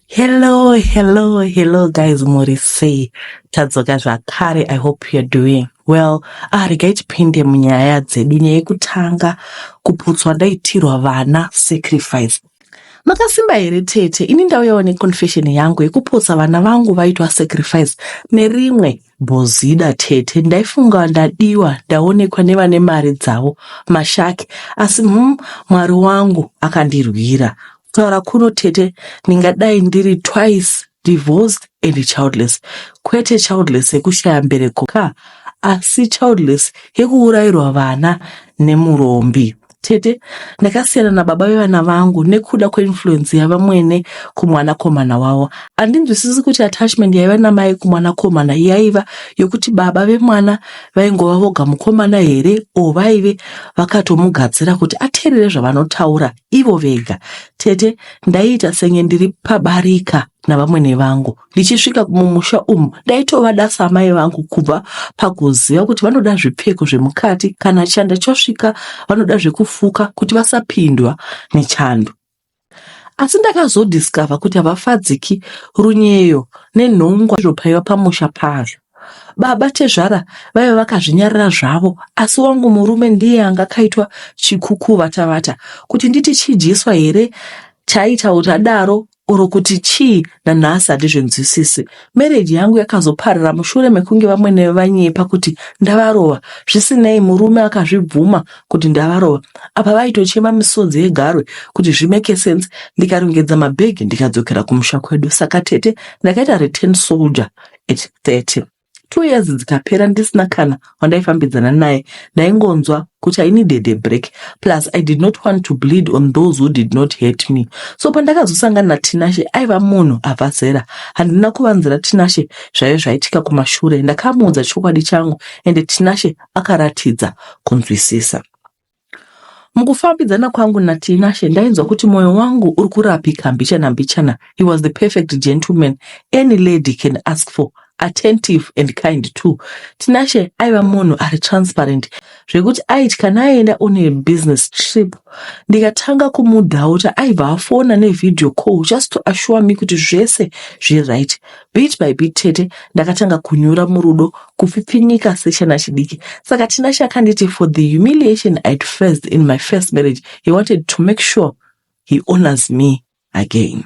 Hello guys, Morise. Tadzoka zvakare. I hope you're doing well. Regai tipinde munyaya dzedu. Nyaya yekutanga kuputswa ndaitirwa vana sacrifice. Makasimba here tete, ini ndauyawo neconfession yangu yekuputsa vana vangu vaitwa sacrifice nerimwe bhozida tete. Ndaifunga ndadiwa, ndaonekwa nevane mari dzavo, mashaki, asi Mwari wangu akandirwira. Kutaura kuno tete, ningadai ndiri twice divorced and childless. Kwete childless yekushaya mbereko asi childless yekuurayirwa vana nemurombi. Tete, ndakasiyana nababa vevana vangu nekuda kweinfluence yavamwene kumwanakomana wavo. Handinzwisisi kuti attachment yaiva namai kumwanakomana yaiva yokuti baba vemwana vaingova voga mukomana here o vaive vakatomugadzira kuti ateerere zvavanotaura ivo vega. Tete, ndaiita senge ndiri pabarika navamwene vangu. Ndichisvika mumusha umu, ndaitovada samai vangu kubva pakuziva kuti vanoda zvipfeko zvemukati, kana chanda chosvika vanoda zvekufuka kuti vasapindwa nechando. Asi ndakazodiscover kuti havafadziki runyeyo nenhongwa zvopaiwa pamusha pazvo. Baba tezvara vaiva vakazvinyarara zvavo, asi wangu murume ndiye angakaitwa chikukuvatavata kuti nditi chijiswa here chaita utadaro oro kuti chii nanhasi handizvinzwisisi. Marriage yangu yakazoparira mushure mekunge vamwene vanyepa kuti ndavarova, zvisinei murume akazvibvuma kuti ndavarova. Apa vaitochema misodzi yegarwe kuti zvimeke sense. Ndikarongedza mabhegi ndikadzokera kumusha kwedu. Saka tete, ndakaita return soldier at 30. 2 years dzikapera ndisina kana wandaifambidzana naye. Ndaingonzwa kuti I needed a break, plus I did not want to bleed on those who did not hurt me. So pandakazosangana naTinashe aiva munhu abva zera. Handina kuvanzira Tinashe zvaive zvaitika kumashure. Ndakamuudza chokwadi changu ende Tinashe akaratidza kunzwisisa. Mukufambidzana kwangu naTinashe ndainzwa kuti mwoyo wangu uri kurapika mbichana. He was the perfect gentleman any lady can ask for. Attentive and kind too. Tinashe aiva munhu ari transparent zvekuti aiti kana aenda on a business trip ndikatanga kumudhauta aibva afona nevideo call just to assure me kuti zvese zviri right. Bit by bit tete ndakatanga kunyura murudo kupfipfinyika sechana chidiki. Saka Tinashe akanditi for the humiliation I'd faced in my first marriage, he wanted to make sure he honors me again.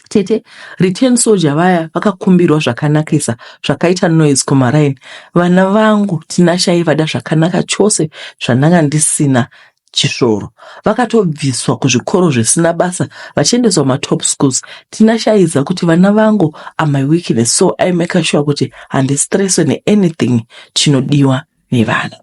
Tete, return soldier vaya vakakumbirwa zvakanakisa zvakaita noise kumaraini. Vana vangu Tinashe aivada zvakanaka chose zvandanga ndisina chisvoro. Vakatobviswa kuzvikoro zvisina basa vachiendeswa matop schools. Tinashe aiziva kuti vana vangu are my weakness, so I make sure kuti handistresswe neanything chinodiwa nevana.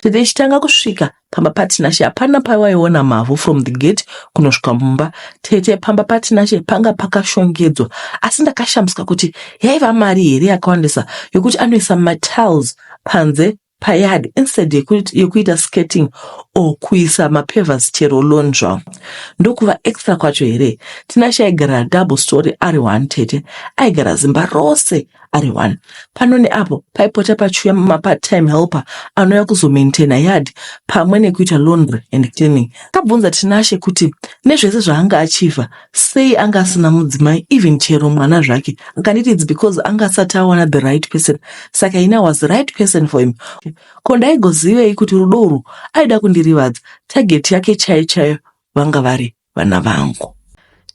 Tete ichitanga kusvika pamba paTinashe hapana pawaiona mavhu from the gate kunosvika mumba. Tete, pamba paTinashe panga pakashongedzwa, asi ndakashamiswa kuti yaiva mari here yakawandisa yokuti anoisa matiles panze payard instead yekuita skating o kuisa mapavers chero lawn zvawo. Ndokuva extra kwacho here. Tinashe aigara double story ari 1 tete, aigara zimba rose ari 1. Pano neapo paipota pachiuya mapart-time helper anouya kuzomaintaina yard pamwe nekuita laundry and cleaning. Akabvunza Tinashe kuti nezvese zvaanga achiva sei anga asina mudzimai, even chero mwana zvake. Akanditi it's because anga asati awana the right person, saka ina was the right person for him. Ko ndaigozivei kuti rudo urwu aida kundirivadza, target yake chaiyo vanga vari vana vangu.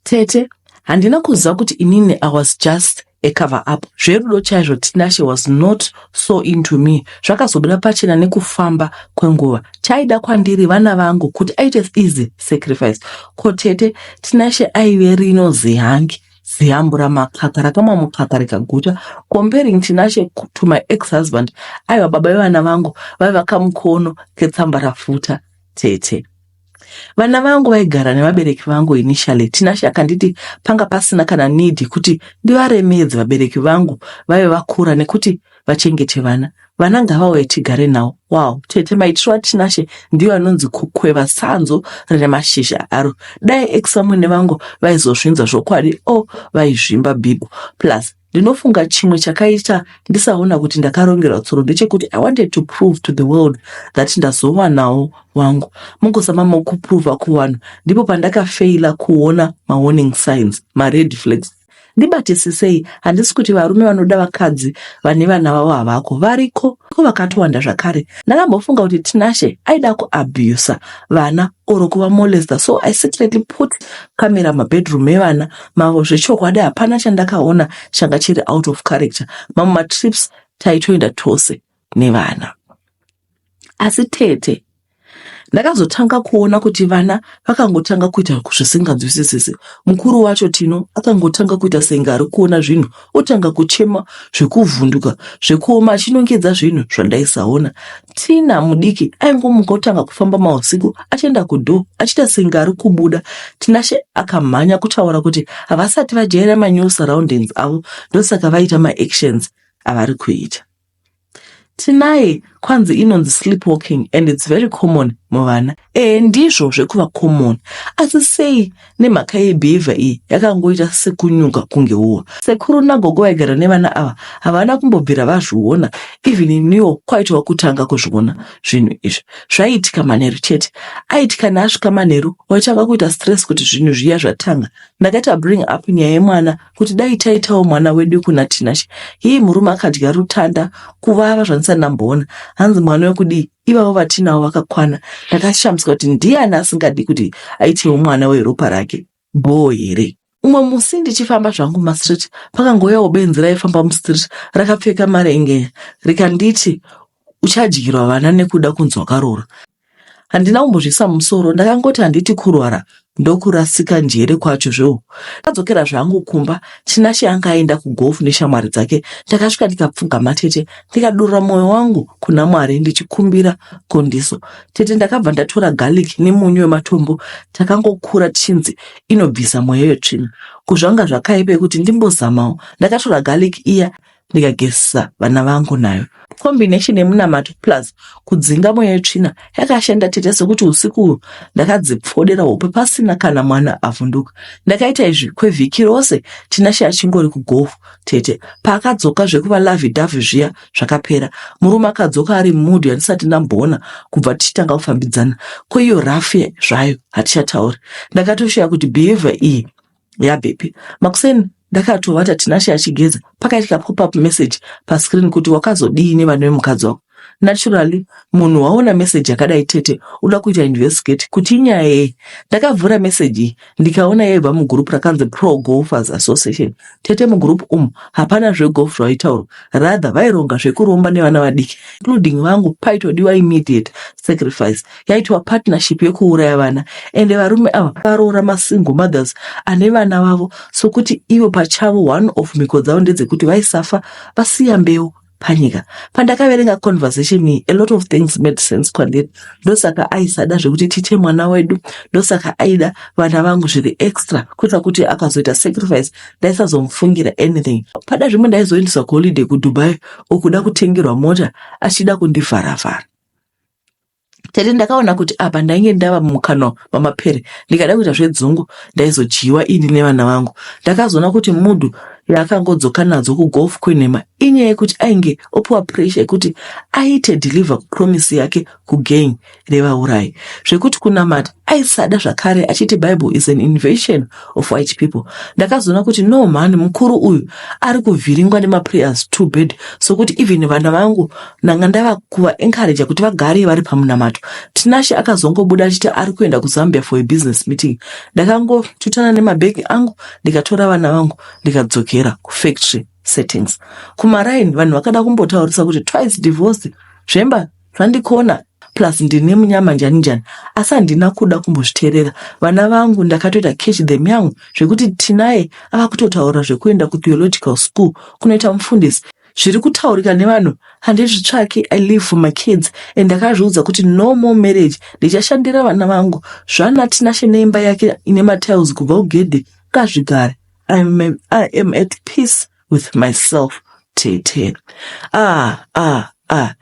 Tete, handina kuziva kuti inini I was just a cover up. Zverudo chaizvo Tinashe was not so into me. Zvakazobuda pachena nekufamba kwenguva. Chaida kwandiri vana vangu kuti aite easy sacrifice. Ko tete, Tinashe aive rino zihangi, zihambura makakara kama mukaka rikaguta. Comparing Tinashe to my ex-husband, aiva baba vevana vangu vaiva kamukono ketsamba rafuta tete. Vana vangu vaigara nevabereki vangu initially. Tinashe akanditi panga pasina kana need kuti ndivaremedze vabereki vangu vaive vakura nekuti vachengete vana. Vana ngavauye tigare navo. Wow, tete maitiro aTinashe ndiyo anonzi kukweva sanzo rine mashizha aro. Dai ex vamwene vangu vaizozvinza zvokwadi vaizvimba bhibo. Plus ndinofunga chimwe chakaita ndisaona kuti ndakarongera tsoro ndechekuti I wanted to prove to the world that ndazowanawo wangu. Mukuzama mukuprova kuvanhu ndipo pandakafeila kuona ma-warning signs, ma-red flags. Ndibatisisei, handisi kuti varume vanoda vakadzi vane vana vavo havako, variko vakatowanda zvakare. Ndakambofunga kuti Tinashe aida kuabusa vana oro kuvamolesta, so I secretly put camera mabedroom evana mavo zvechokwadi hapana chandakaona changa chiri out of character. Mamwe matrips taitoenda tose nevana. Asi tete ndakazotanga kuona kuti vana vakangotanga kuita zvisinganzwisisisi. Mukuru wacho Tino akangotanga kuita senge ari kuona zvinhu, otanga kuchema zvekuvhunduka, zvekuoma achinongedza zvinhu zvandaisaona. Tina mudiki aingomuka otanga kufamba mausiku achienda kudho achiita senge ari kubuda. Tinashe akamhanya kutaura kuti havasati vajaira ma-new surroundings avo, ndosaka vaita ma-actions avari kuita. Tinaye kwanzi inonzi sleepwalking and it's very common muvana. Ndizvo zvekuva common. Asi sei nemhaka yebehavior iyi yakangoita sekunyuka kunge uwa. Sekuru nagogo vaigara nevana ava havana kumbobvira vazviona, even iniwo kwaitwa kutanga kuzviona zvinhu izvi. Zvaiitika manheru chete. Aitika nasvika manheru waitanga kuita stress kuti zvinhu zviya zvatanga. Ndakaita bring up nyaya yemwana kuti dai taitawo mwana wedu kuna Tinashe. Hii murume akadya rutanda kuvava zvandisandamboona. Hanzi mwana wekudii ivavo vatinavo vakakwana. Ndakashamiswa kuti ndiani asingadi kuti aitewo mwana weropa rake bho here. Umwe musi ndichifamba zvangu mastreet pakangoyawo benzi raifamba mustreet rakapfeka marengenya rikanditi uchadyirwa vana nekuda kunzi wakaroora. Handina kumbozvisa musoro, ndakangoti handiti kurwara ndokurasika njere kwacho zvo. Ndakadzokera zvangu kumba. Tinashe anga aenda kugolf neshamwari dzake. Ndakasvika ndikapfugama tete, ndikadurura mwoyo wangu kuna Mwari ndichikumbira kondiso. Tete ndakabva ndatora garlic nemunyu wematombo, takangokura chinzi inobvisa mweya yetsvina. Kuzvanga zvakaipa kuti ndimbozamawo, ndakatora garlic iya ndikagezesa vana vangu nayo. Combination yemunamato plus kudzinga mweya yetsvina yakashanda tete, sekuti usiku ndakadzipfodera hope pasina kana mwana avhunduka. Ndakaita izvi kwevhiki rose Tinashe achingori kugolf tete. Paakadzoka zvekuva lovey dovey zviya zvakapera, murume akadzoka ari mumudi yandisati ndamboona kubva tichitanga kufambidzana. Kweiyo rafu zvayo hatichatauri. Ndakatoshuya kuti behavior iyi yabhepi. Makuseni ndakatovata Tinashe achigeza, pakaitika pop-up message pascreen kuti wakazodii nevana vemukadzi wako. Naturally, munhu waona message yakadai tete uda kuita investigate kuti inyaya yei. Ndakavhura message iyi ndikaona yaibva mugroup rakanzi Pro Golfers Association. Tete mugroup hapana zvegolf zvaitaurwa, rather vaironga zvekuromba nevana vadiki, including vangu paitodiwa immediate sacrifice. Yaitwa partnership yekuuraya vana, ende varume ava varoora masingle mothers ane vana vavo, sokuti ivo pachavo one of mhiko dzavo ndedzekuti vaisafa vasiya mbeu panyika. Pandakaverenga conversation iyi, a lot of things made sense kwandiri. Ndosaka aisada zvekuti tite mwana wedu, ndosaka aida vana vangu zviri extra, kuita kuti akazoita sacrifice ndaisazomufungira anything. Pada zvimwe ndaizoendeswa kuholiday kuDubai okuda kutengerwa mota achida kundivharavhara. Tete ndakaona kuti apa ndainge ndava mumukano wamapere, ndikada kuita zvedzungu ndaizojiwa ini nevana vangu. Ndakazoona kuti mudu yakangodzoka nadzo kugolf kwenhema inyaya yekuti ainge opuwa pressure yekuti aite deliver promise yake kugang revaurayi. Zvekuti kunamata aisada zvakare achiti Bible is an invasion of white people. Ndakazoona kuti no man, mukuru uyu ari kuvhiringwa nemaprayers too bad, sokuti even vana vangu nanga ndava kuva encourage kuti vagare vari pamunamato. Tinashe akazongobuda achiti ari kuenda kuZambia for a business meeting. Ndakangotutana nemabhegi angu ndikatora vana vangu ndikadzokera kufactory settings. Kumaraini vanhu vakada kumbotaurisa kuti twice divorce zvemba zvandikona plus ndine munyama njani, asi handina kuda kumbozviteerera. Vana vangu ndakatoita catch them young zvekuti Tinaye ava kutotaura zvekuenda kutheological school kunoita mufundisi. Zviri kutaurika nevanhu handizvitsvaki. I live for my kids, and ndakazviudza kuti no more marriage, ndichashandira vana vangu. Zvana Tinashe neimba yake ine matiles kubva kugedhe ngazvigare. I am at peace with myself tete.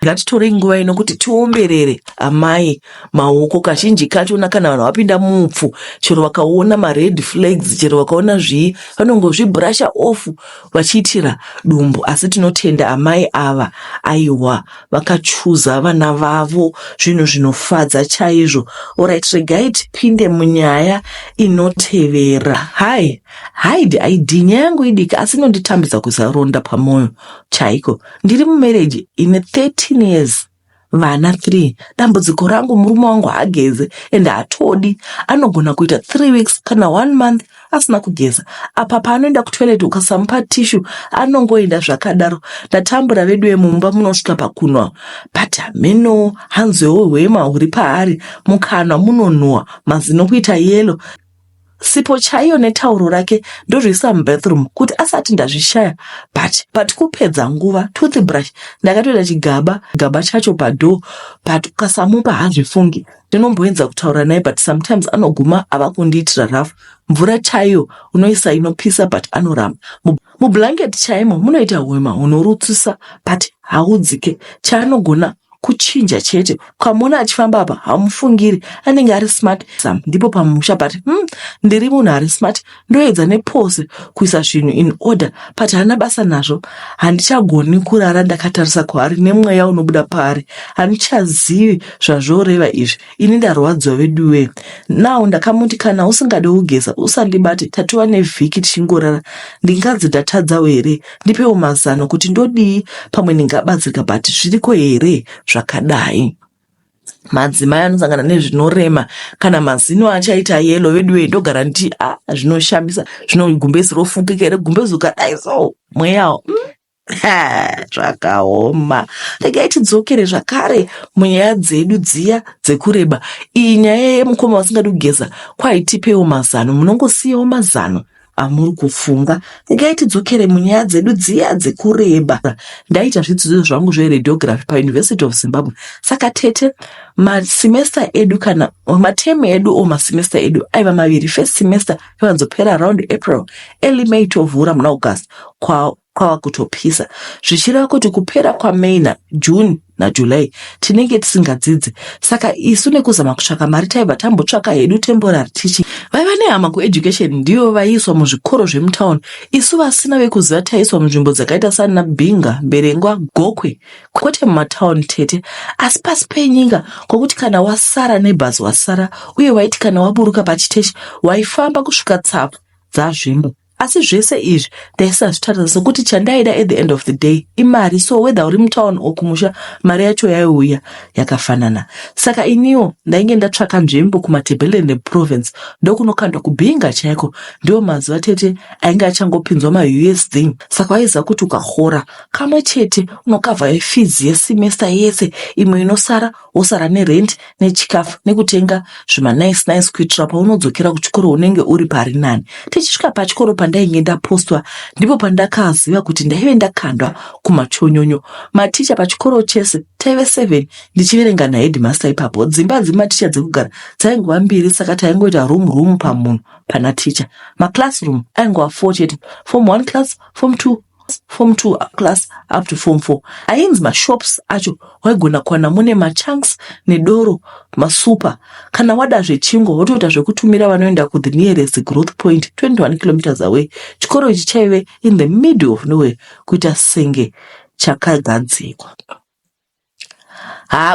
Ngatitore nguva ino kuti tiomberere amai maoko kazhinji kachona kana vanhu vapinda mupfu chero vakaona mared flags chero vakaona zvii vanongozvibrasha off vachiitira dumbu. Asi tinotenda amai ava aiwa vakachuza vana vavo zvinhu zvinofadza chaizvo. Alright, regai tipinde munyaya inotevera. Haidi nyaya yangu idiki asi inonditambidza kuzaronda pamwoyo chaiko. Ndiri mumarriage ine 13 years, vana 3. Dambudziko rangu murume wangu haageze ende hatodi. Anogona kuita 3 weeks kana 1 month asina kugeza. Apa paanoenda kutoilet ukasamupa tishu anongoenda zvakadaro. Ndatambura vedu vemumba munosvika pakunwa. But meno hanzwewo hwema huri paari mukanwa munonhuwa mazino kuita yellow. Sipo chaiyo netauro rake ndozvisa mubathroom kuti asati ndazvishaya. But kupedza nguva toothbrush ndakatoida chigaba chacho padoo. But ukasamupa hazvifungi. Ndinomboenza kutaura naye but sometimes anoguma ava kundiitira rafu. Mvura chaiyo unoisa inopisa but anoramba. Mublanketi chaimo munoita hwema hunorutsisa but haudzike. Chaanogona kuchinja chete. Ukamona achifamba apa hamufungiri anenge ari smart. Ndipo pamusha but ndiri munhu ari smart, ndoedza nepose kuisa zvinhu in order but hana basa nazvo. Handichagoni kurara ndakatarisa kwaari nemweya unobuda paari. Handichazivi zvazvoreva izvi. Ini ndarwadzwa veduwe. Now ndakamuti kana usingade kugeza usandibate, tatova nevhiki tichingorara. Ndinganzi ndatadzawo here? Ndipewo mazano kuti ndodii pamwe ndingabatsirika but zviriko here zvakadai. Madzimai anosangana nezvinorema kana mazino achaita yellow veduwe ndogara nditi zvinoshambisa, zvinogumbezi rofukika here, gumbezi ukadai so mweyawo zvakaoma. Regai tidzokere zvakare munyaya dzedu dziya dzekureba. Iyi nyaya yemukoma vasingadi kugeza kwaitipewo mazano, munongosiyawo mazano amuri kufunga. Regai tidzokere munyaya dzedu dziya dzekureba. Ndaita zvidzidzo zvangu zveradiography paUniversity of Zimbabwe. Saka tete masemester edu kana mateme edu o masemester edu aiva maviri. First semester yavanzopera around April, early May tovhura muna August kwava kutopisa. Zvichireva kuti kupera kwaMay naJune naJuly tinenge tisingadzidzi. Saka isu nekuzama kutsvaka mari taibva tambotsvaka hedu temporary teaching. Vaiva nehama kueducation ndivo vaiswa muzvikoro zvemutauni. Isu vasina vekuziva taiswa munzvimbo dzakaita sana Bhinga, Mberengwa, Gokwe, kwete mumatauni tete. Asi pasi penyika kwokuti kana wasara nebhazi wasara, uye waiti kana waburuka pachiteshi waifamba kusvika Tsapfu dzazvimbo. Asi zvese izvi ndaisazvitarisa sokuti chandaida at the end of the day imari. So whether uri mutauni okumusha mari yacho yaiuya yakafanana. Saka iniwo ndainge ndatsvaka nzvimbo kumaTebelende province ndokunokandwa kuBhinga chaiko. Ndiwo mazuva tete ainge achangopinzwa maUSD. Saka waiziva kuti ukahora kamwe chete unokavha fees yesemester yese. Imwe inosara wosara nerent nechikafu nekutenga zvima nice kuitira paunodzokera kuchikoro unenge uri pari nani. Tichisvika pachikoro pandainge ndapostwa ndipo pandakaziva kuti ndaive ndakandwa kumachonyonyo. Maticha pachikoro chese taive 7 ndichiverenga naheadmaster ipapo. Dzimba dzematicha dzekugara dzaingova 2 saka taingoita room pamunhu pana ticha. Maclassroom aingova 4 chete. Form 1 class, Form 2 class up to Form 4. Ainzi mashops acho waigona kuwana mune machunks nedoro, masupa. Kana wada zvechingo wotoita zvekutumira vanoenda ku the nearest growth point 21 kilometers away. Chikoro ichi chaive in the middle of nowhere kuita senge chakagadzikwa.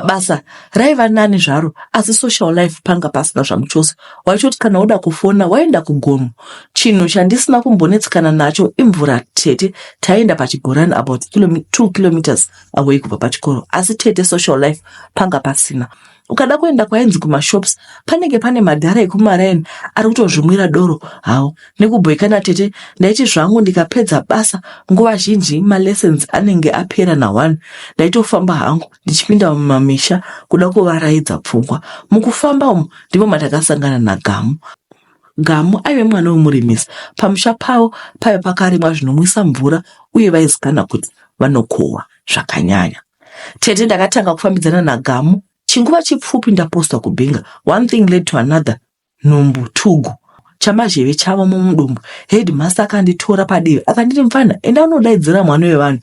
Basa raiva nani zvaro asi social life panga pasina zvangu chose. Waitoti kana uda kufona waenda kugomo. Chinhu chandisina kumbonetsikana nacho imvura tete. Taenda pachibhorani about 2 kilometers away kubva pachikoro. Asi tete social life panga pasina. Ukada kuenda kwainzi kumashops panenge pane madhara ekumaraini ari kutozvimwira doro hawo. Nekubhoikana tete ndaiti zvangu ndikapedza basa nguva zhinji malessons anenge apera na1 ndaitofamba hangu ndichipinda mumamisha kuda kuvaraidza pfungwa. Mukufamba umu ndipo matakasangana naGamu. Gamu aive mwana wemurimisi. Pamusha pavo paive pakarimwa zvinomwisa mvura uye vaizikana kuti vanokohwa zvakanyanya. Tete ndakatanga kufambidzana naGamu. Chinguva chipfupi ndapostwa kuBhinga. One thing led to another. Nhumbu tugu chamazheve chavo mumudumbu. Headmaster akanditora padivi akanditi mfana enda unodaidzira mwana wevanhu.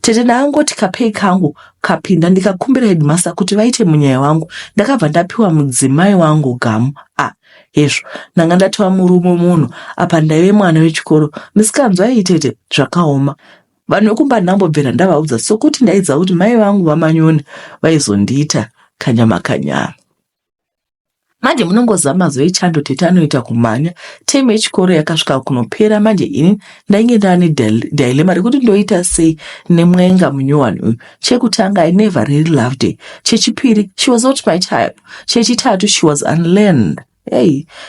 Tete ndangoti kapei kangu kapinda ndikakumbira headmaster kuti vaite munyaya wangu. Ndakabva ndapiwa mudzimai wangu Gamu. Hezvo ndanga ndatova murume munhu apa ndaive mwana wechikoro. Misikanzwai tete zvakaoma. Vanhu vekumba ndambobvera ndavaudza sokuti ndaidza kuti mai vangu vamanyoni vaizondiita kanyama. Manje munongozama zoichando tete anoita kumhanya. Teme yechikoro yakasvika kunopera manje ini ndainge ndane dilemma rekuti ndoita sei nemwenga munyowani uyu. Chekutanga I never really loved her. Chechipiri she was not my type. Chechitatu she was unlearned.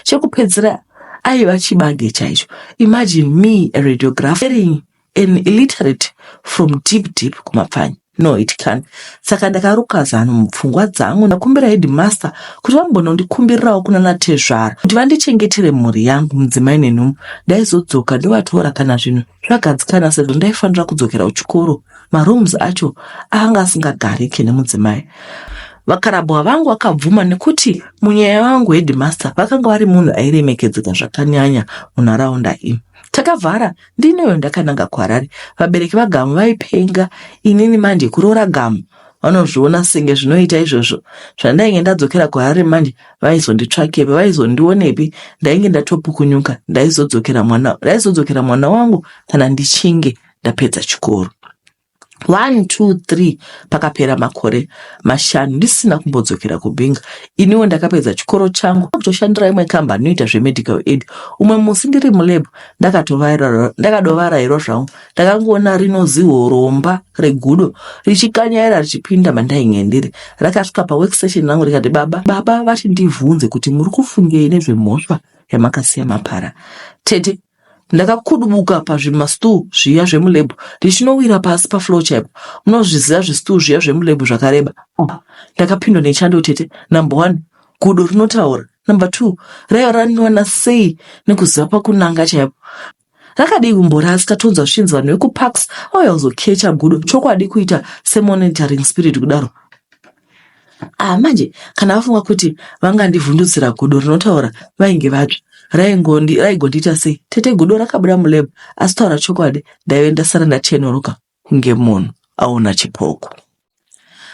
Chekupedzera aiva chibage chaicho. Imagine me a radiographer hearing an illiterate from deep kumapfanya. No, it can't. Saka ndakaruka zano mupfungwa dzangu ndakumbira headmaster kuti vambonondikumbirirawo kuna natezvara kuti vandichengetere mhuri yangu mudzimai nenhumbu. Ndaizodzoka ndovatora kana zvinhu zvagadzikana sezvo ndaifanira kudzokera kuchikoro. Marooms acho anga asingagariki nemudzimai. Vakarabwa vangu vakabvuma nekuti munyaya wangu headmaster vakanga vari munhu airemekedzeka zvakanyanya munharaunda iyi. Takavhara ndineyo ndakananga kuHarare. Vabereki vaGamu vaipenga inini manje kuroora Gamu. Vanozviona senge zvinoita izvozvo. Zvandainge ndadzokera kuHarare manje vaizonditsvakepi, vaizondionepi, ndainge ndatopukunyuka, ndaizodzokera mwana wangu kana ndichinge ndapedza chikoro. 1, 2, 3 pakapera makore mashanu ndisina kumbodzokera kubinga. Iniwo ndakapedza chikoro changu kutoshandira imwe kambani inoita zvemedical aid. Umwe musi ndiri mulab ndakadovara iro zvangu ndakangoona rinozihoromba regudo richikanyaira richipinda mandainge ndiri. Rakasvika paworkstation rangu rikati baba vati ndivhunze kuti muri kufungei nezvemhosva yamakasiya mapara. Tete ndakakudubuka pazvimastool zviya zvemulab richinowira pasi pafloor chaipo. Munozviziva zvistool zviya zvemulab zvakareba. Ndakapindwa nechando tete. Number 1, gudo rinotaura. Number 2, raiva raniwana sei nekuziva pakunanga chaipo. Rakadii kumborasika tonza zvishinzi vanhu vekuparks vauya kuzokecha gudo chokwadi kuita semonitoring spirit kudaro. Manje kana vafunga kuti vangandivhundutsira gudo rinotaura vainge vatsva. Raigondiita sei? Tete gudo rakabuda mulab asi taura chokwadi ndaive ndasara ndachenuruka kunge munhu aona chipoko.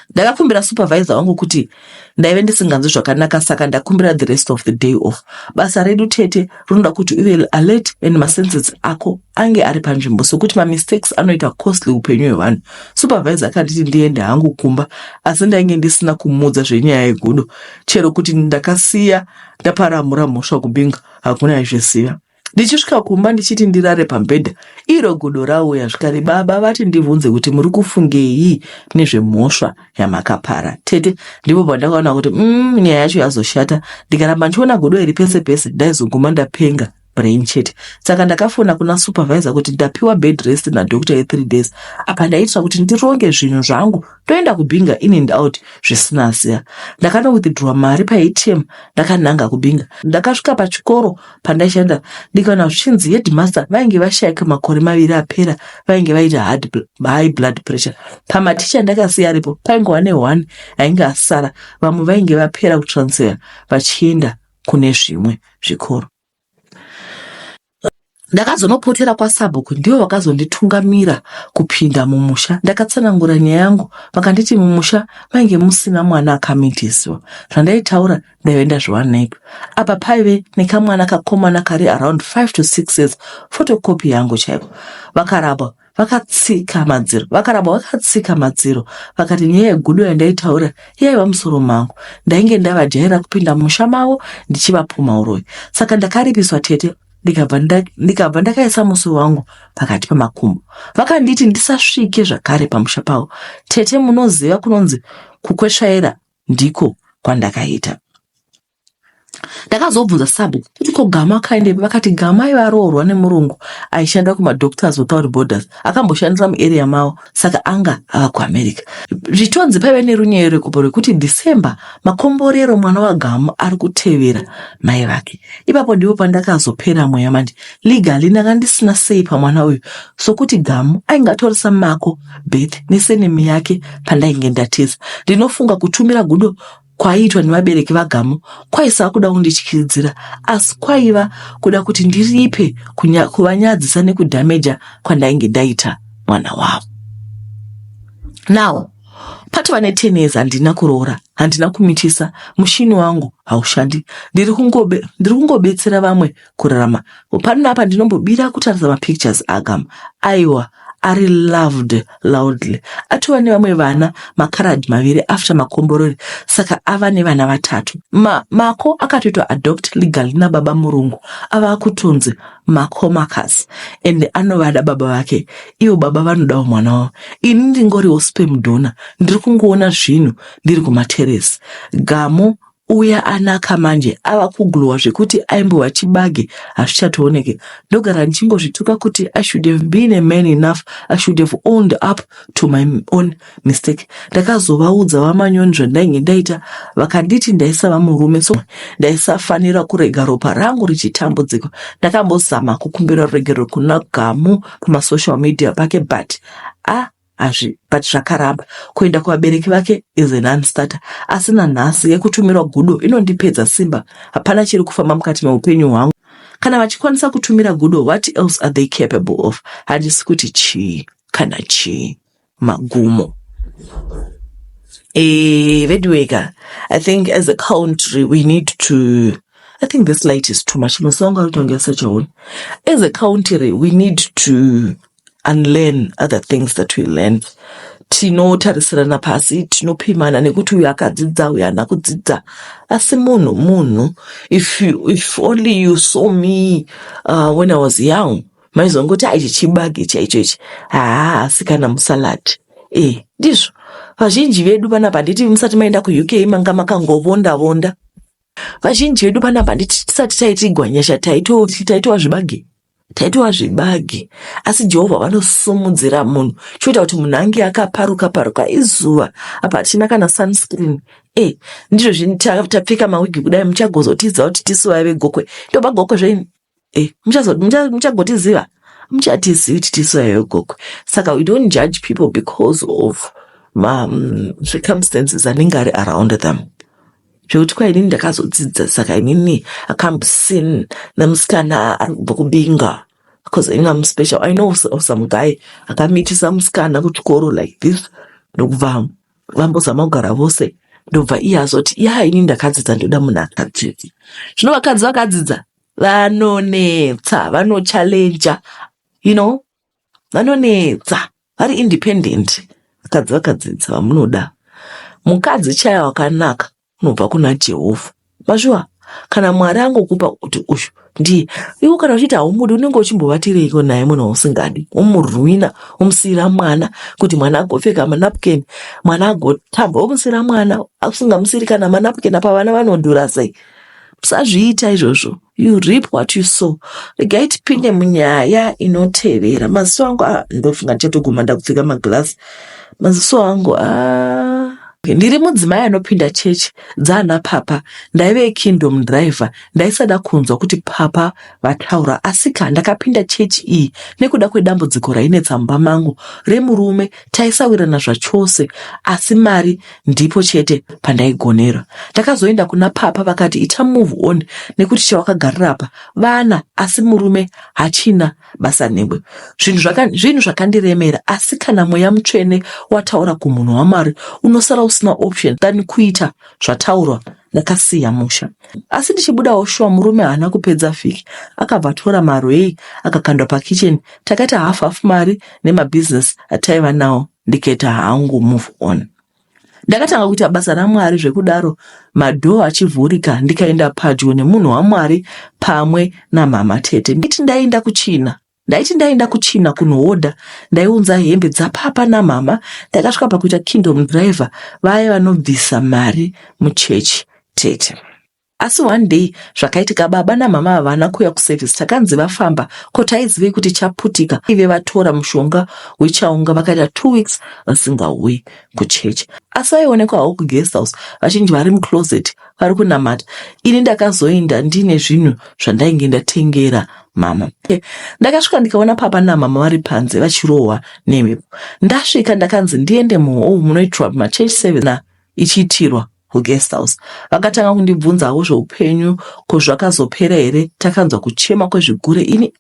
Ndakakumbira supervisor wangu kuti ndaive ndisinganzwi zvakanaka saka ndakumbira the rest of the day off. Basa redu tete rinoda kuti uve alert and masenses ako ange ari panzvimbo sokuti mistakes anoita costly upenyu hwevanhu. Supervisor akanditi ndiende hangu kumba asi ndainge ndisina kumudza zvenyaya yegudo. Chero kuti ndakasiya ndaparamura mhosva kubinga hakuna aizviziva. Ndichisvika kumba ndichiti ndirare pambedha iro gudo rauya zvikare baba vati ndivhunze kuti muri kufungei nezvemhosva yamakapara. Tete ndipo pandakaona kuti nyaya yacho yazoshata. Ndikaramba ndichiona gudo iri pese ndaizoguma ndapenga brain chete. Saka ndakafona kuna supervisor kuti ndapiwa bed rest nadoctor ye3 days. Apa ndaitira kuti ndironge zvinhu zvangu toenda kubinga in and out zvisina ziya. Ndakano withdraw mari paATM ndakananga kubinga. Ndakasvika pachikoro pandaishanda ndikaona zvichinzi headmaster vainge vashayika makore 2 apera vainge vaita high blood pressure. Pamaticha ndakasiya aripo paingova ne1 ainge asara vamwe vainge vapera kutransfer vachienda kune zvimwe zvikoro. Ndakazonopotera kwaSabhuku ndivo vakazonditungamira kupinda mumusha. Ndakatsanangura nyaya yangu vakanditi mumusha mainge musina mwana akamitisiwa. Zvandaitaura ndaive ndazviwanepo. Apa paive nekamwana kakomana kari around 5 to 6 years. Photocopy yangu chaipo. Vakarabwa vakatsika madziro. Vakati nyaya yegudo yandaitaura yaiva musoro mangu. Ndainge ndavajaira kupinda mumusha mavo ndichivapuma uroyi. Saka ndakaripiswa tete. Ndikabva ndakaisa muso wangu pakati pamakumbo. Vakanditi ndisasvike zvakare pamusha pavo. Tete munoziva kunonzi kukwesvaira ndiko kwandakaita. Ndakazobvunza Sabhuku kuti ko Gamu akaendepi. Vakati Gamu aiva aroorwa nemurungu aishanda kumaDoctors Without Borders akamboshandira muarea mavo saka anga ava kuAmerica. Zvitonzi paive nerunyerekupo rekuti December makomborero mwana waGamu ari kutevera mai vake. Ipapo ndipo pandakazopera mweya manje legally ndanga ndisina sei pamwana uyu sokuti Gamu aingatoresa mako birth nesenemi yake pandainge ndatiza. Ndinofunga kutumira gudo kwaiitwa nevabereki vaGamu kwaisava kuda kundityidzira asi kwaiva kuda kuti ndiripe kuvanyadzisa nekudhameja kwandainge ndaita mwana wavo. Now, patova ne10 years handina kuroora, handina kumitisa, mushini wangu haushandi, ndiri kungobetsera vamwe kurarama. Pano apa ndinombobira kutarisa mapictures agama, aiwa ari loved loudly. Atova nevamwe vana makaradhi 2 after makomborori, saka ava nevana 3. Mako akatoitwa adopt legally nababa murungu, ava kutonzi Mako Marcus, ende anovada baba vake, ivo baba vanodawo mwana wavo. Ini ndingoriwo sperm donor, ndiri kungoona zvinhu ndiri kumateresi. Gamo uya anaka manje ava kuglowa zvekuti aimbova chibage hazvichatooneke. Ndogara ndichimbozvituka kuti I should have been a man enough, I should have owned up to my own mistake. Ndakazovaudza vamanyoni zvandainge ndaita, vakanditi ndaisava murume, so ndaisafanira kurega ropa rangu richitambudzika. Ndakambozama kukumbira ruregero kuna Gamu kumasocial media pake, but zvakaramba. Kuenda kuvabereki vake is a non-starter. Asina nhasi yekutumirwa gudo inondipedza simba. Hapana chiri kufamba mukati meupenyu hwangu. Kana vachikwanisa kutumira gudo, what else are they capable of? Handisi kuti chii kana chii magumo. Vedweka, I think as a country we need to, I think this light is too much. As a country we need to unlearn other things that we learned. Tinotarisirana pasi, tinopimana nekuti uyu akadzidza uyu haana kudzidza. Asi munhu, if only you saw me when I was young, maizongoti aichi chibage chaichochi, asikana musalati. Ndizvo vazhinji vedu panapa nditi musati maenda kuUK manga makangovonda. Vazhinji vedu panapa nditi tisati taiti gwanyasha taitwa zvibage. Asi Jehovha vanosumudzira munhu, choita kuti munhu ange akaparuka izuva apa hatina kana sunscreen. Ndizvo zvini tapfeka mawigi kudai, muchagozotidza kuti tisu vaive gokwe. Ndoba gokwe zvenyu, muchagotiziva, muchatizivi kuti tisu vaive gokwe. Saka we don't judge people because of circumstances anenge ari around them. Zvekuti kwa inini ndakazodzidza, saka inini akambusin namusikana ari kubva kubinga, because I'm special. I know some guy akamitisa musikana kuchikoro like this, ndokubva vambozama kugara vose, ndobva iye azoti inini ndakadzidza, ndoda munhu akadzidza. Zvino vakadzi vakadzidza vanonetsa, vanochallenja, vanonetsa, vari independent. Vakadzi vakadzidza vamunoda. Mukadzi chaya wakanaka unobva kuna Jehovha. Mazviwa, kana Mwari angokupa kuti uyu ndiye, iwe kana uchiti haumudi, unenge uchimbovatireko naye munhu usingadi, umurwina, umusiyira mwana kuti mwana agopfeka manapukeni, mwana agotamba, umusiyira mwana usingamusiri kana manapukeni, apa vana vanodhura sei. Musazviita izvozvo. You reap what you sow. Regai tipinde munyaya inotevera. Maziso angu ndofunga ndichatoguma ndakupfeka magirasi. Maziso angu ndiri mudzimai anopinda chechi dzaana papa, ndaive kingdom driver, ndaisada kunzwa kuti papa vataura, asika ndakapinda chechi iyi nekuda kwedambudziko rainetsa mumba mangu remurume. Taisawirana zvachose, asi mari ndipo chete pandaigonera. Ndakazoenda kuna papa, vakati ita move on nekuti chawakagarira apa vana, asi murume hachina basa newe. Zvinhu zvakandiremera, asi kana mweya mutsvene wataura kumunhu waMwari, unosara usina option than kuita zvataurwa. Ndakasiya musha. Asi ndichibudawo shuwa murume haana kupedza vhiki, akabva atora marwei akakandwa pakitchen. Takaita half mari nemabusiness ataiva nawo, ndikaita hangu move on. Ndakatanga kuita basa raMwari zvekudaro, madhoo achivhurika, ndikaenda padyo nemunhu waMwari pamwe namama tete. Ndaiti ndaenda kuchina kunohodha, ndaiunza hembe dzapapa namama. Ndakasvika pakuita kingdom driver, vaya vanobvisa mari muchechi tete. Asi one day zvakaitika, baba namama havana kuuya kuservice, takanzi vafamba, ko taizive kuti chaputika. Ive vatora mushonga wechaunga, vakaita 2 weeks vasingauyi kuchechi. Asi vaionekwawo kuguest house, vazhinji vari mucloset vari kunamata. Ini ndakazoenda ndine zvinhu zvandainge ndatengera mama. Ndakasvika ndikaona papa namama vari panze vachirohwa nemhepo. Ndasvika ndakanzi ndiende muhall munoitirwa machechi service ichiitirwa kuguest house. Vakatanga kundibvunzawo zveupenyu, ko zvakazopera here, takanzwa kuchema kwezvigure. Ini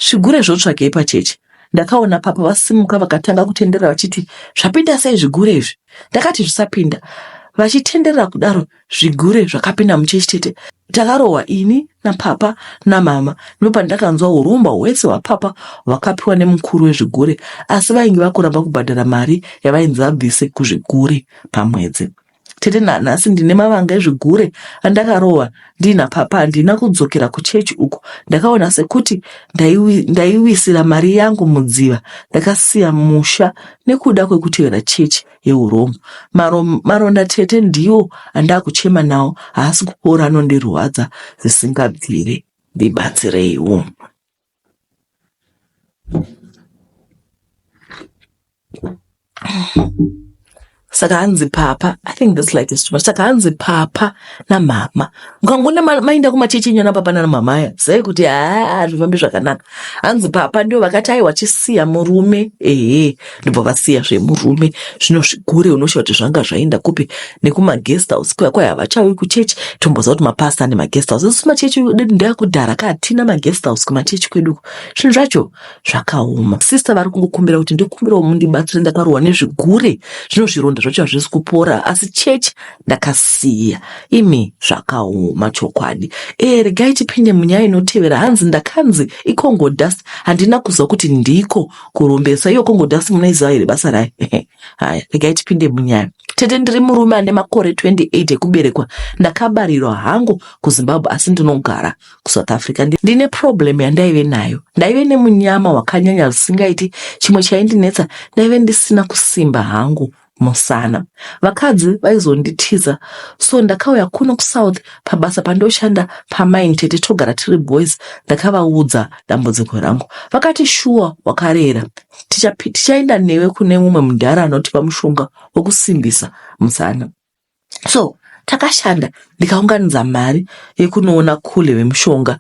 zvigure zvotsvakei pachechi? ndakaona papa vasimuka vakatanga kutendera vachiti zvapinda sei zvigure izvi. Ndakati zvisapinda. Vachitenderera kudaro zvigure zvakapinda muchechi tete. Takarohwa ini napapa namama. Ndipo pandakanzwa uromba hwese hwapapa hwakapiwa nemukuru wezvigure, asi vainge vakuramba kubhadhara mari yavainzi vabvise kuzvigure pamwedzi. Tete nanhasi ndine mavanga ezvigure andakarohwa ndina papa, handina kudzokera kuchechi uko. Ndakaona sekuti ndaiwisira mari yangu mudziva, ndakasiya musha nekuda kwekutevera chechi yeurombo. Maronda tete ndiwo andakuchema nawo, haasi kupora, anondirwadza zvisingabviri. Ndibatsireiwo. Saka hanzi papa, I think this light is too much. Saka hanzi papa na mama. Mukangona mainda kumachechi nyona papa na mama aya, sai kuti zvifambi zvakanaka. Hanzi papa ndio vakati ai wachisiya murume, ndipo vasiya zvemurume. Zvino zvigure unoshaura kuti zvanga zvaenda kupi nekuma guest house kwaya havachaui kuchechi. Tomboza kuti mapasta ane guest house. Isi machechi ndeyakudhara katina ma guest house kumachechi kwedu. Zvinhu zvacho zvakaoma. Sister vari kungokumbira kuti ndikumbirawo mundibatsire, ndakarohwa nezvigure. Zvino zvironda zvacho hazvisi kupora, asi chechi ndakasiya. Imi zvakaoma chokwadi. Regai tipinde munyaya inotevera. Hanzi ndakanzi iCongo Dust, handina kuzwa kuti ndiko kurombesa. Iyo Congo Dust munaiziva here basa rayo? Haya, regai tipinde munyaya. Tete ndiri murume ane makore 28 ekuberekwa. Ndakabarirwa hangu kuZimbabwe asi ndinogara kuSouth Africa. Ndine problem yandaive nayo. Ndaive nemunyama wakanyanya zvisingaiti. Chimwe chaindinetsa, ndaive ndisina kusimba hangu musana. Vakadzi vaizonditiza. So ndakauya kuno kuSouth pabasa pandoshanda pamine tete togara tiri boys. Ndakavaudza dambudziko rangu. Vakati shuwa wakarera. Tichaenda newe kune mumwe mudhara anotipa mushonga wokusimbisa musana. So takashanda, ndikaunganidza mari yekunoona kule vemushonga.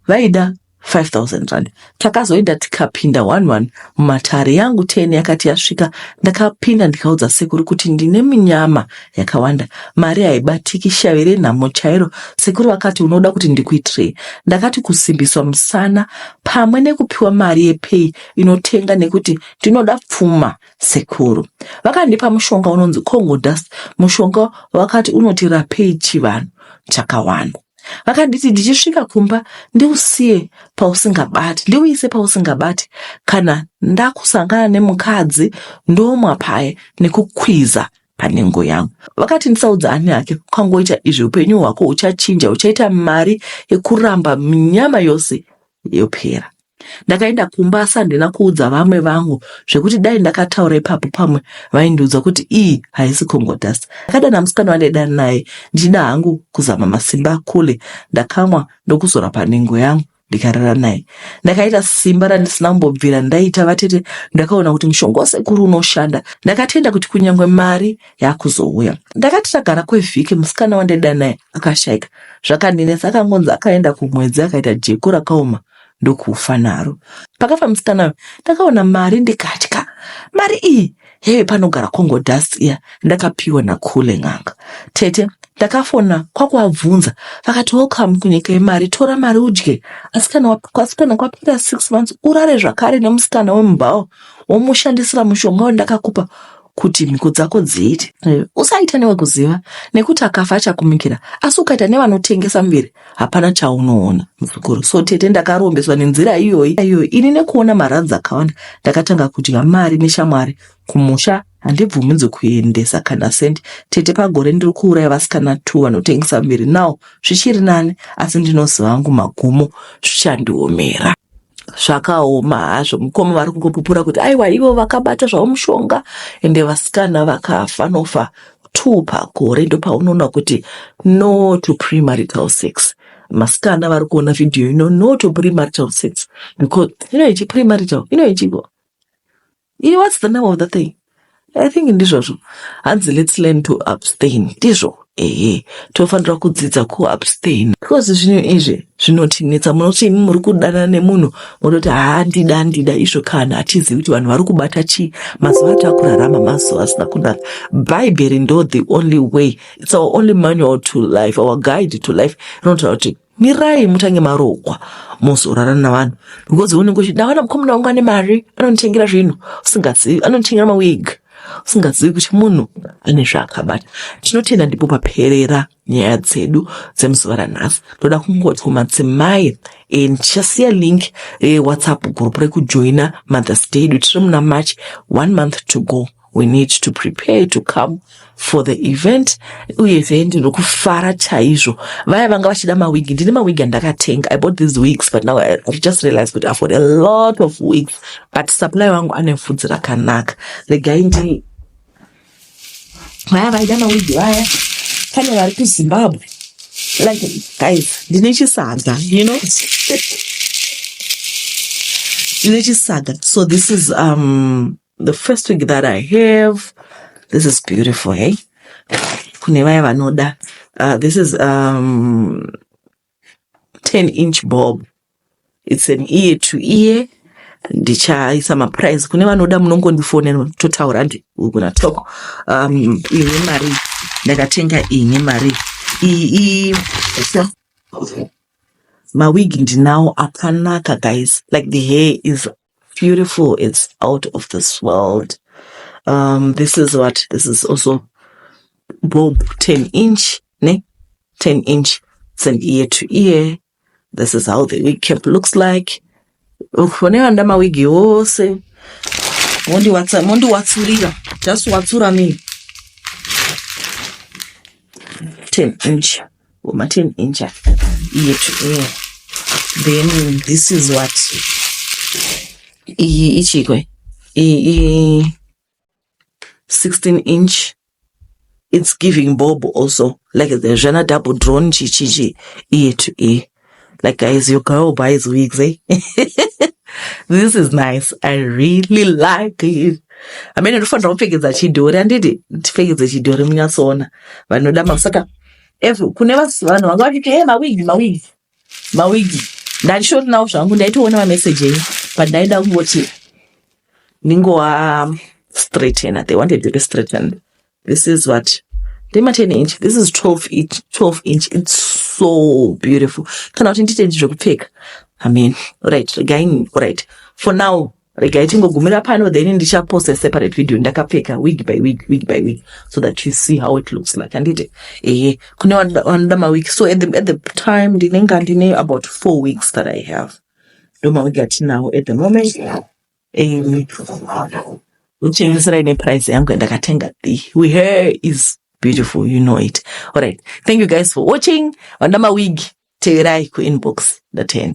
Vaida 5,000 rand. Takazoenda tikapinda 1 mumatare yangu 10 yakati yasvika. Ndakapinda ndikaudza sekuru kuti ndine minyama yakawanda, mari haibatiki, shavire nhamo chairo. Sekuru vakati unoda kuti ndikuitirei? Ndakati kusimbiswa musana pamwe nekupiwa mari yepay inotenga nekuti ndinoda pfuma sekuru. Vakandipa mushonga unonzi Congo Dust. Mushonga wakati unotirapei chivanhu chakawanda. Vakanditi ndichisvika kumba ndiusiye pausingabati, ndiuise pausingabati. Kana ndakusangana nemukadzi ndomwa paye nekukwiza panengo yangu. Vakati ndisaudza ani yake, ukangoita izvi upenyu hwako uchachinja, uchaita mari yekuramba minyama yose yopera. Ndakaenda kumba asi handina kuudza vamwe vangu zvekuti dai ndakataura ipapo pamwe vaindiudza kuti iyi haisi Congo Dust. Ndakadana musikana wandaidana naye, ndichida hangu kuzama masimba kule. Ndakamwa ndokuzora panengo yangu ndikarara naye. Ndakaita simba randisina kumbobvira ndaita vatete. Ndakaona kuti mushonga wasekuru unoshanda. Ndakatenda kuti kunyangwe mari yakuzouya. Ndakati tagara kwevhiki, musikana wandaidana naye akashaika. Zvakandinetsa, akangonzi akaenda kumwedzi akaita jeko rakaoma ndokufa naro. Pakafa musikana, ndakaona mari ndikatya. Mari iyi yaive panogara Congo Dust iya ndakapiwa nakule ng'anga. Tete ndakafona kwakuabvunza, vakati welcome kunyika yemari, tora mari udye. Asikana kwapera 6 months urare zvakare nemusikana wemubhawo womushandisira mushonga wandakakupa kuti mhiko dzako dziite. Usaita newe kuziva, nekuti akafa achakumikira. Asi ukaita nevanotengesa mbiri, hapana chaunoona muzukuru. So tete ndakarombeswa nenzira iyoyi. Ini nekuona maradzi akawanda, ndakatanga kuti mari neshamwari kumusha handibvumidzwi kuendesa kana sendi. Tete pagore ndiri kuuraya vasikana 2 vanotengesa mbiri. Nawo zvichiri nane, asi ndinoziva hangu magumo zvichandiomera. Zvakaoma hazvo. Mukoma vari kungopupura kuti aiwa ivo vakabata zvavo mushonga ende vasikana vakafa nofa 2 pagore. Ndopaunoona kuti no to premarital sex. Masikana vari kuona video ino, no to premarital sex. Because ichi premarital, ichiko. What's the name of the thing? I think ndizvozvo. Hanzi let's learn to abstain. Ndizvo. Tofanira kudzidza kuabstain. Because zvinhu izvi zvinotinetsa. Munoti muri kudana nemunhu munoti ndida izvo kana achizivi kuti vanhu vari kubata chii. Mazuva atakurarama mazuva asina kunaka. Bhaibheri ndo the only way. It's our only manual to life, our guide to life. Inotaura kuti mirai mutange marokwa muzorara navanhu because unenge uchidavana mukomana wangu ane mari anonditengera zvinhu usingazivi, anonditengera mawig usingazivi kuti munhu ane zvaakabata. Tinotenda ndipo paperera nyaya dzedu dzemuzuva ranhasi. Ndoda kungoti kumadzimai ndichasiya link WhatsApp group rekujoina Mother's Day. Tiri muna March, 1 month to go. We need to prepare to come for the event. Uye event ndokufara chaizvo. Vaya vanga vachida mawigi, ndine mawigi andakatenga. I bought these wigs, but now I just realized that I've got a lot of wigs. But supply wangu ane mfudzi rakanaka. Regai ndi vaya vaida mawigi vaya pane vari kuZimbabwe. Like guys, ndine chisaga, you know. Ndine chisaga. So this is the first wig that I have. This is beautiful, hey? Kune vaya vanoda. This is 10-inch bob. It's an ear to ear. Ndichaisa maprice. Kune vanoda munongondifonera totaura ndi we're gonna talk. Ine mari ndakatenga ine mari. Mawig ndinawo akanaka, guys. Like the hair is beautiful. It's out of this world. This is also bob 10-inch, ne? 10-inch. It's an ear to ear. This is how the wig cap looks like. Ukone mawigi yose. Mondi watsurira. Just watsura mini. 10-inch. 10-inch ear to ear. Then this is what 16-inch. It's giving bob also. Like the Jana double drone chichi ear to ear. Like guys, your girl buys wigs, eh? This is nice. I really like it. I mean, if I don't figure that she do it, and did it figure that she do it, Minasona. But no, that masaka. If you could never see one, I'm going to my wig. That short now, so I'm going to one message, but I don't watch it. Ningo straighten. They wanted to be straightened. This is what they 10-inch. This is 12-inch. 12-inch. It's so beautiful. Cannot intend to pick. I mean, right again, right. For now, regarding Gumira panel, then in the post a separate video, ndakapeka week by week, so that you see how it looks like. And it under my week. So at the time, the about 4 weeks that I have. Do my week now at the moment. Which is right price. I'm going to katenga. We hair is beautiful, you know it. All right. Thank you guys for watching. Under my wig, terai ku inbox the 10.